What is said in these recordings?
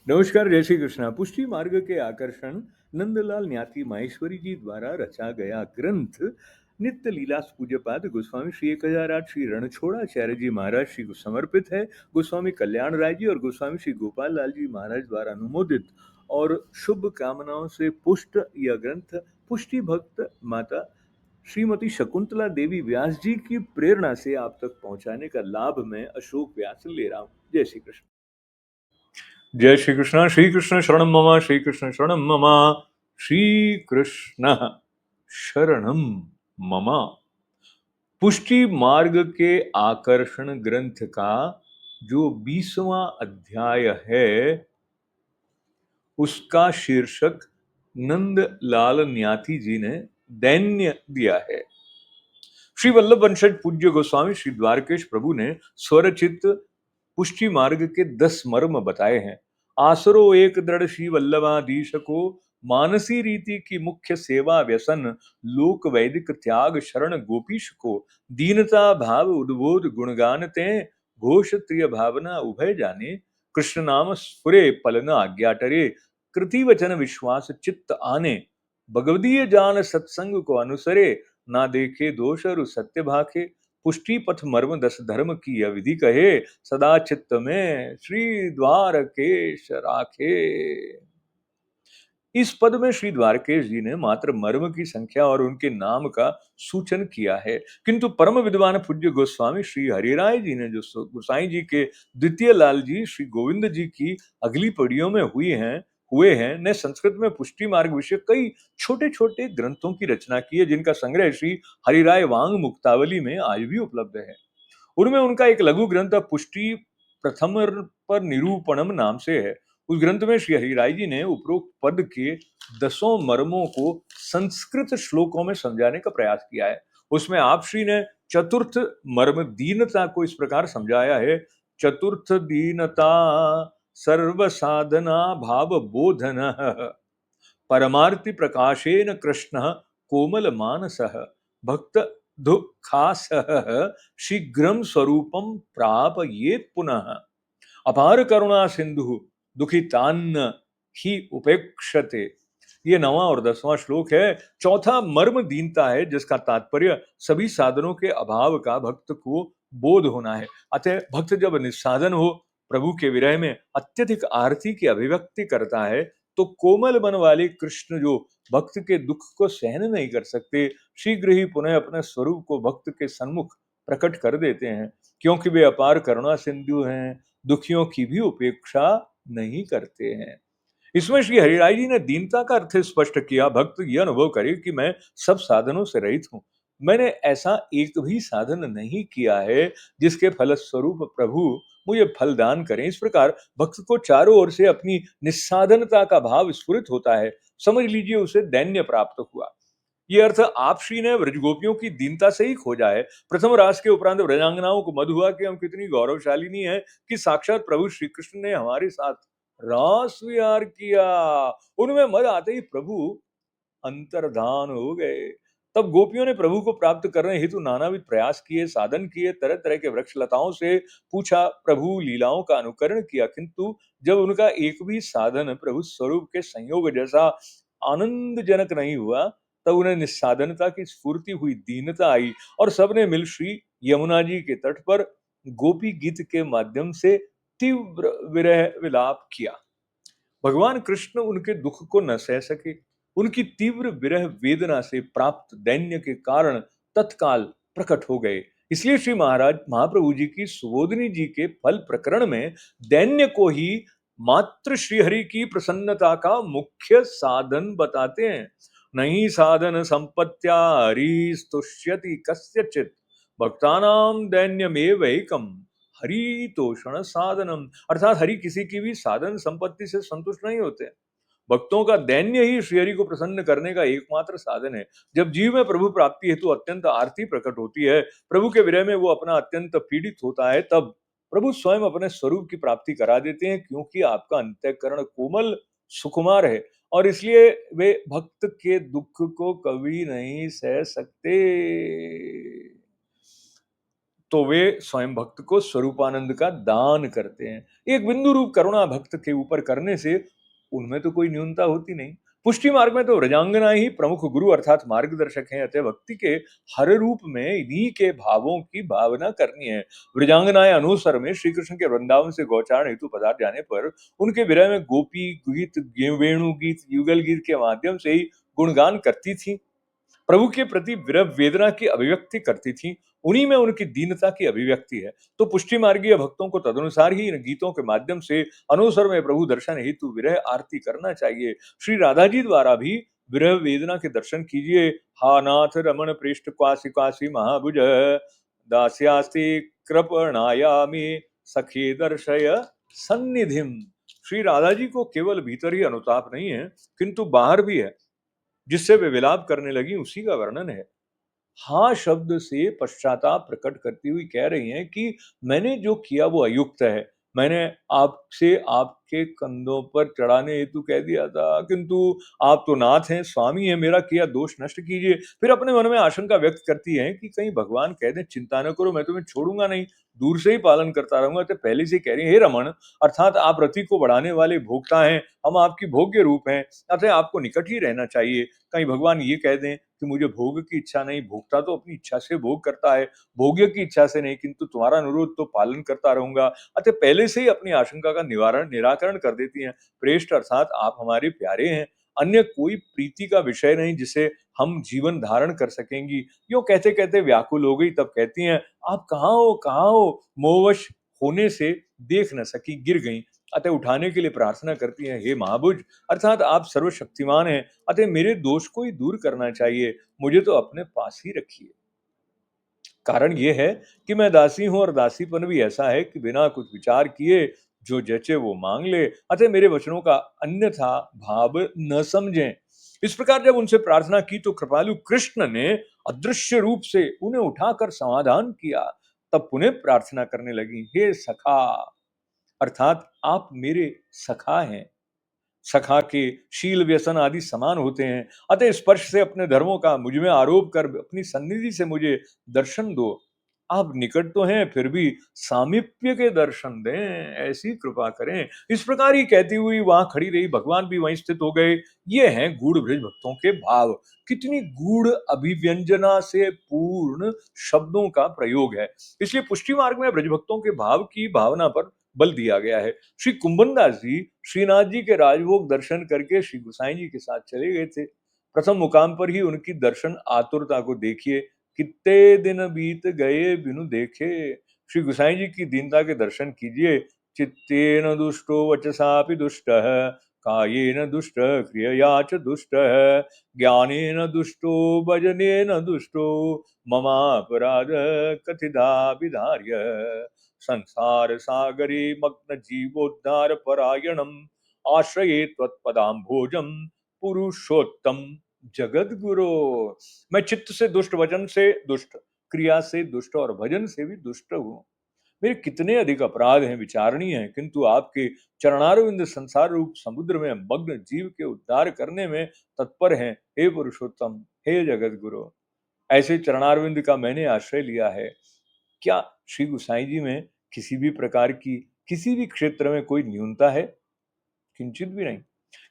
नमस्कार, जय श्री कृष्णा। पुष्टि मार्ग के आकर्षण नंदलाल न्याती माहेश्वरी जी द्वारा रचा गया ग्रंथ नित्य लीला पूज्यपाद गोस्वामी श्री 1008 श्री रणछोड़ाचार्य जी महाराज श्री को समर्पित है। गोस्वामी कल्याण राय जी और गोस्वामी श्री गोपाल लाल जी महाराज द्वारा अनुमोदित और शुभ कामनाओं से पुष्ट यह ग्रंथ पुष्टि भक्त माता श्रीमती शकुंतला देवी व्यास जी की प्रेरणा से आप तक पहुंचाने का लाभ मैं अशोक व्यास ले रहा हूं। जय श्री कृष्ण। जय श्री कृष्ण शरणम मम, श्री कृष्ण शरणम मम, श्री कृष्ण शरणम मम। पुष्टि मार्ग के आकर्षण ग्रंथ का जो 20वां अध्याय है उसका शीर्षक नंदलाल न्याती जी ने दैन्य दिया है। श्री वल्लभ वंशज पूज्य गोस्वामी श्री द्वारकेश प्रभु ने स्वरचित पुष्टि मार्ग के 10 मर्म बताए हैं। आसरो एक दृढ़ श्री वल्लभाधीश को मानसी रीति की मुख्य सेवा व्यसन लोक वैदिक त्याग शरण गोपीश को दीनता भाव उद्बोध गुणगान ते घोष त्रिय भावना उभय जाने कृष्ण नाम स्फुरे पलन आज्ञा टरे कृति वचन विश्वास चित्त आने भगवदीय जान सत्संग को अनुसरे ना देखे दोष और सत्य भाखे पुष्टि पथ मर्म 10 धर्म की अविधि कहे सदा चित्त में श्री द्वारकेश राखे। इस पद में श्री द्वारकेश जी ने मात्र मर्म की संख्या और उनके नाम का सूचन किया है, किंतु परम विद्वान पूज्य गोस्वामी श्री हरिराय जी ने जो गोसाई जी के द्वितीय लाल जी श्री गोविंद जी की अगली पीढ़ियों में हुए हैं ने संस्कृत में पुष्टि मार्ग विषय कई छोटे छोटे ग्रंथों की रचना की है, जिनका संग्रह श्री हरिराय वांग मुक्तावली में आज भी उपलब्ध है। उनमें उनका एक लघु ग्रंथ पुष्टि प्रथम पर निरूपणम नाम से है। उस ग्रंथ में श्री हरिराय जी ने उपरोक्त पद के 10 मर्मों को संस्कृत श्लोकों में समझाने का प्रयास किया है। उसमें आप श्री ने चतुर्थ मर्म दीनता को इस प्रकार समझाया है। चतुर्थ दीनता सर्व साधना भाव बोधन परमार्थि प्रकाशेन कृष्ण कोमल मानस भक्त दुःखासह शीघ्रम स्वरूपम प्रापयेत पुनः अपार करुणा सिंधु दुखितान्न ही उपेक्षते। ये 9वां और 10वां श्लोक है। चौथा मर्म दीनता है, जिसका तात्पर्य सभी साधनों के अभाव का भक्त को बोध होना है। अतः भक्त जब निस्साधन हो प्रभु के विरह में अत्यधिक आरती की अभिव्यक्ति करता है तो कोमल मन वाले कृष्ण जो भक्त के दुख को सहन नहीं कर सकते शीघ्र ही पुनः अपने स्वरूप को भक्त के सन्मुख प्रकट कर देते हैं, क्योंकि वे अपार करुणा सिंधु हैं, दुखियों की भी उपेक्षा नहीं करते हैं। इसमें श्री हरिराय जी ने दीनता का अर्थ स्पष्ट किया। भक्त यह अनुभव करे कि मैं सब साधनों से रहित हूँ। मैंने ऐसा एक भी साधन नहीं किया है जिसके फलस्वरूप प्रभु मुझे फलदान करें। इस प्रकार भक्त को चारों ओर से अपनी निस्साधनता का भाव स्फुरित होता है। समझ लीजिए उसे दैन्य प्राप्त हुआ। ये अर्थ आप श्री ने व्रजगोपियों की दीनता से ही खोजा है। प्रथम रास के उपरांत व्रजांगनाओं को मद हुआ कि हम कितनी गौरवशालिनी है कि साक्षात प्रभु श्री कृष्ण ने हमारे साथ रास विहार किया। उनमें मद आते ही प्रभु अंतर्धान हो गए। तब गोपियों ने प्रभु को प्राप्त करने हेतु नानाविध प्रयास किए, साधन किए, तरह तरह के वृक्ष लताओं से पूछा, प्रभु लीलाओं का अनुकरण किया, किंतु जब उनका एक भी साधन प्रभु स्वरूप के संयोग जैसा आनंदजनक नहीं हुआ, तब उन्हें निस्साधनता की स्फूर्ति हुई, दीनता आई और सबने मिल श्री यमुना जी के तट पर गोपी गीत के माध्यम से तीव्र विरह विलाप किया। भगवान कृष्ण उनके दुख को न सह सके। उनकी तीव्र विरह वेदना से प्राप्त दैन्य के कारण तत्काल प्रकट हो गए। इसलिए श्री महाराज महाप्रभु जी की सुबोधिनी जी के फल प्रकरण में दैन्य को ही मात्र श्रीहरि की प्रसन्नता का मुख्य साधन बताते हैं। नहीं साधन संपत्त्या हरिस्तुष्यति कस्यचित् भक्तानाम दैन्यमेव एकम हरि तोषण साधनम। अर्थात हरि किसी की भी साधन संपत्ति से संतुष्ट नहीं होते। भक्तों का दैन्य ही श्रीहरि को प्रसन्न करने का एकमात्र साधन है। जब जीव में प्रभु प्राप्ति हेतु अत्यंत आरती प्रकट होती है, प्रभु के विरह में वो अपना अत्यंत पीड़ित होता है, तब प्रभु स्वयं अपने स्वरूप की प्राप्ति करा देते हैं, क्योंकि आपका अंतःकरण कोमल सुकुमार है और इसलिए वे भक्त के दुख को कभी नहीं सह सकते। तो वे स्वयं भक्त को स्वरूपानंद का दान करते हैं। एक बिंदु रूप करुणा भक्त के ऊपर करने से उनमें तो कोई न्यूनता होती नहीं। पुष्टि मार्ग में तो व्रजांगनाएं ही प्रमुख गुरु अर्थात मार्गदर्शक हैं, अतः भक्ति के हर रूप में इन्हीं के भावों की भावना करनी है। व्रजांगनाएं अनुसर में श्री कृष्ण के वृंदावन से गौचारण हेतु पधार जाने पर उनके विरह में गोपी गीत, वेणु गीत, युगल गीत के माध्यम से ही गुणगान करती थी, प्रभु के प्रति विरह वेदना की अभिव्यक्ति करती थी। उन्हीं में उनकी दीनता की अभिव्यक्ति है। तो पुष्टि मार्गीय भक्तों को तदनुसार ही इन गीतों के माध्यम से अनुसर में प्रभु दर्शन हेतु विरह आरती करना चाहिए। श्री राधा जी द्वारा भी विरह वेदना के दर्शन कीजिए। हा नाथ रमण पृष्ठ क्वासी क्वासी महाभुज दास्यास्ति कृपणायामि सखी दर्शय सन्निधिम। श्री राधा जी को केवल भीतर ही अनुताप नहीं है, किंतु बाहर भी है, जिससे वे विलाप करने लगी, उसी का वर्णन है। हाँ शब्द से पश्चाताप प्रकट करती हुई कह रही हैं कि मैंने जो किया वो अयुक्त है। मैंने आपसे आपके कंधों पर चढ़ाने हेतु कह दिया था, किंतु आप तो नाथ हैं, स्वामी हैं, मेरा किया दोष नष्ट कीजिए। फिर अपने मन में आशंका व्यक्त करती हैं कि कहीं भगवान कह दें चिंता न करो, मैं तुम्हें छोड़ूंगा नहीं, दूर से ही पालन करता रहूंगा। तो पहले से कह रही है, हे रमन, अर्थात आप रति को बढ़ाने वाले भोक्ता हैं, हम आपकी भोग्य रूप हैं, अतः आपको निकट ही रहना चाहिए। कहीं भगवान ये कह दें कि मुझे भोग की इच्छा नहीं, भोक्ता तो अपनी इच्छा से भोग करता है, भोग्य की इच्छा से नहीं, किंतु तुम्हारा अनुरोध तो पालन करता रहूंगा। अतः पहले से ही अपनी आशंका का निराकरण कर देती हैं। प्रेष्ठ अर्थात आप हमारे प्यारे हैं, अन्य कोई प्रीति का विषय नहीं जिसे हम जीवन धारण कर सकेंगी। यो कहते कहते व्याकुल हो गई, तब कहती हैं, आप कहाँ हो? मोहवश होने से देख न सकी, गिर गई। अतः उठाने के लिए प्रार्थना करती हैं, हे महाभुज, अर्थात आप सर्वशक्तिमान हैं, अतः मेरे दोष को ही दूर करना चाहिए, मुझे तो अपने पास ही रखिए। कारण ये है कि मैं दासी हूं और दासीपन भी ऐसा है कि बिना कुछ विचार किए जो जचे वो मांग ले, अतः मेरे वचनों का अन्यथा भाव न समझें। इस प्रकार जब उनसे प्रार्थना की तो कृपालु कृष्ण ने अदृश्य रूप से उन्हें उठाकर समाधान किया। तब पुनः प्रार्थना करने लगी, हे सखा, अर्थात आप मेरे सखा हैं। सखा के शील व्यसन आदि समान होते हैं, अतः स्पर्श से अपने धर्मों का मुझ में आरोप कर अपनी सन्निधि से मुझे दर्शन दो। आप निकट तो हैं, फिर भी सामीप्य के दर्शन दें, ऐसी कृपा करें। इस प्रकार ही कहती हुई वहां खड़ी रही, भगवान भी वहीं स्थित हो गए। ये हैं गूढ़ ब्रज भक्तों के भाव। कितनी गूढ़ अभिव्यंजना से पूर्ण शब्दों का प्रयोग है। इसलिए पुष्टि मार्ग में ब्रज भक्तों के भाव की भावना पर बल दिया गया है। श्री कुंभनदास जी श्रीनाथ जी के राजभोग दर्शन करके श्री गुसाई जी के साथ चले गए थे। प्रथम मुकाम पर ही उनकी दर्शन आतुरता को देखिए, कितने दिन बीत गए बिनु देखे। श्री गुसाई जी की दीनता के दर्शन कीजिए। चित्तेन दुष्टो वचसापि दुष्टः, कायेन दुष्ट क्रियया च दुष्टः, ज्ञानेन दुष्टो भजनेन दुष्टो, ममापराध कथिता विधार्य। संसार सागरे मग्न जीवोद्धार परायणम, आश्रये त्वत्पदाम्भोजम पुरुषोत्तम जगत गुरो। मैं चित्त से दुष्ट, वचन से दुष्ट, क्रिया से दुष्ट और भजन से भी दुष्ट हूँ। मेरे कितने अधिक अपराध हैं, विचारणीय हैं, किंतु आपके चरणारविंद संसार रूप समुद्र में मग्न जीव के उद्धार करने में तत्पर हैं। हे पुरुषोत्तम, हे जगत गुरु, ऐसे चरणारविंद का मैंने आश्रय लिया है। क्या श्री गुसाई जी में किसी भी प्रकार की, किसी भी क्षेत्र में कोई न्यूनता है? किंचित भी नहीं।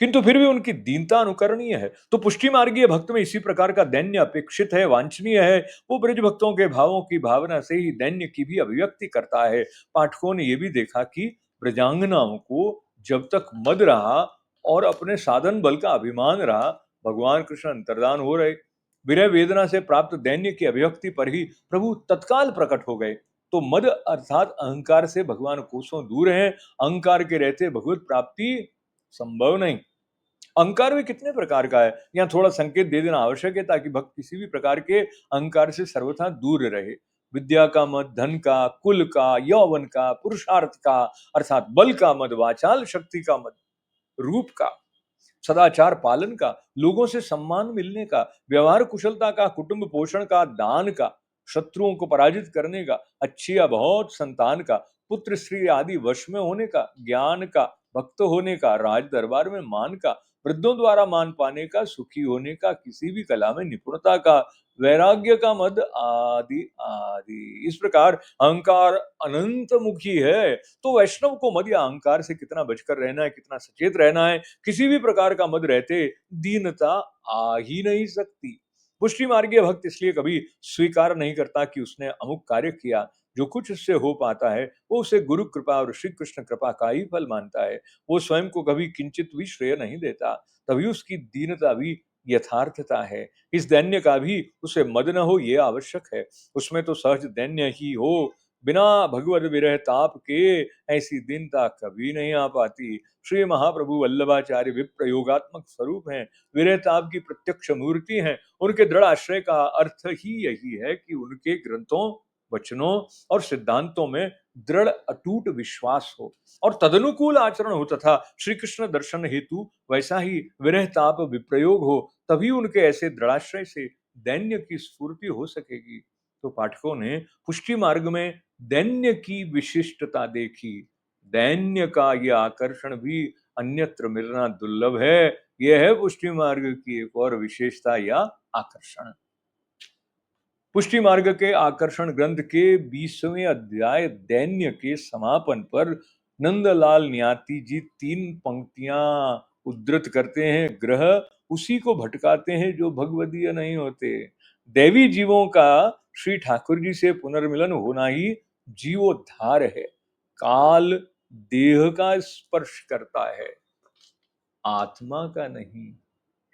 किंतु फिर भी उनकी दीनता अनुकरणीय है। तो पुष्टि मार्गीय भक्त में इसी प्रकार का दैन्य अपेक्षित है, वांछनीय है। वो ब्रज भक्तों के भावों की भावना से ही दैन्य की भी अभिव्यक्ति करता है। पाठकों ने यह भी देखा कि ब्रजांगनाओं को जब तक मद रहा और अपने साधन बल का अभिमान रहा, भगवान कृष्ण अंतर्धान हो रहे। विरह वेदना से प्राप्त दैन्य की अभिव्यक्ति पर ही प्रभु तत्काल प्रकट हो गए। तो मद अर्थात अहंकार से भगवान कोसों दूर हैं। अहंकार के रहते भगवत प्राप्ति संभव नहीं। अहंकार भी कितने प्रकार का है, यहाँ थोड़ा संकेत दे देना आवश्यक है, ताकि भक्त किसी भी प्रकार के अहंकार से सर्वथा दूर रहे। विद्या का मद, धन का, कुल का, यौवन का, पुरुषार्थ का अर्थात बल का मद, वाचाल शक्ति का मद, रूप का, सदाचार पालन का, लोगों से सम्मान मिलने का, व्यवहार कुशलता का, कुटुंब पोषण का, दान का, शत्रुओं को पराजित करने का, अच्छी या बहुत संतान का, पुत्र स्त्री आदि वश में होने का, ज्ञान का, भक्त होने का, राज दरबार में मान का, वृद्धों द्वारा मान पाने का, सुखी होने का, किसी भी कला में निपुणता का, वैराग्य का मद आदि आदि। इस प्रकार अहंकार अनंत मुखी है, तो वैष्णव को मद या अहंकार से कितना बचकर रहना है, कितना सचेत रहना है। किसी भी प्रकार का मद रहते दीनता आ ही नहीं सकती। पुष्टि मार्गीय भक्त इसलिए कभी स्वीकार नहीं करता कि उसने अमुक कार्य किया। जो कुछ उससे हो पाता है वो उसे गुरु कृपा और श्री कृष्ण कृपा का ही फल मानता है। वो स्वयं को कभी किंचित भी श्रेय नहीं देता। तभी उसकी दीनता भी यथार्थता है। इस दैन्य का भी उसे मद न हो ये आवश्यक है। उसमें तो सहज दैन्य ही हो। बिना भगवद विरह ताप के ऐसी दीनता कभी नहीं आ पाती। श्री महाप्रभु वल्लभाचार्य विप्र योगात्मक स्वरूप हैं, विरह ताप की प्रत्यक्ष मूर्ति हैं। उनके दृढ़ आश्रय का अर्थ ही यही है कि उनके ग्रंथों, वचनों और सिद्धांतों में दृढ़ अटूट विश्वास हो और तदनुकूल आचरण हो, तथा श्री कृष्ण दर्शन हेतु वैसा ही विरह ताप विप्रयोग हो। तभी उनके ऐसे दृढ़ाश्रय से दैन्य की स्फूर्ति हो सकेगी। तो पाठकों ने पुष्टि मार्ग में दैन्य की विशिष्टता देखी। दैन्य का यह आकर्षण भी अन्यत्र मिलना दुर्लभ है। यह है पुष्टि मार्ग की एक और विशेषता या आकर्षण। पुष्टि मार्ग के आकर्षण ग्रंथ के 20वें अध्याय दैन्य के समापन पर नंदलाल न्याती जी 3 पंक्तियां उद्धृत करते हैं। ग्रह उसी को भटकाते हैं जो भगवदीय नहीं होते। दैवी जीवों का श्री ठाकुर जी से पुनर्मिलन होना ही जीवोद्धार है। काल देह का स्पर्श करता है, आत्मा का नहीं।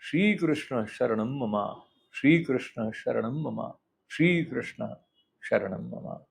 श्री कृष्ण शरणम ममा, श्री कृष्ण शरणम ममा, श्री कृष्ण शरणम ममा।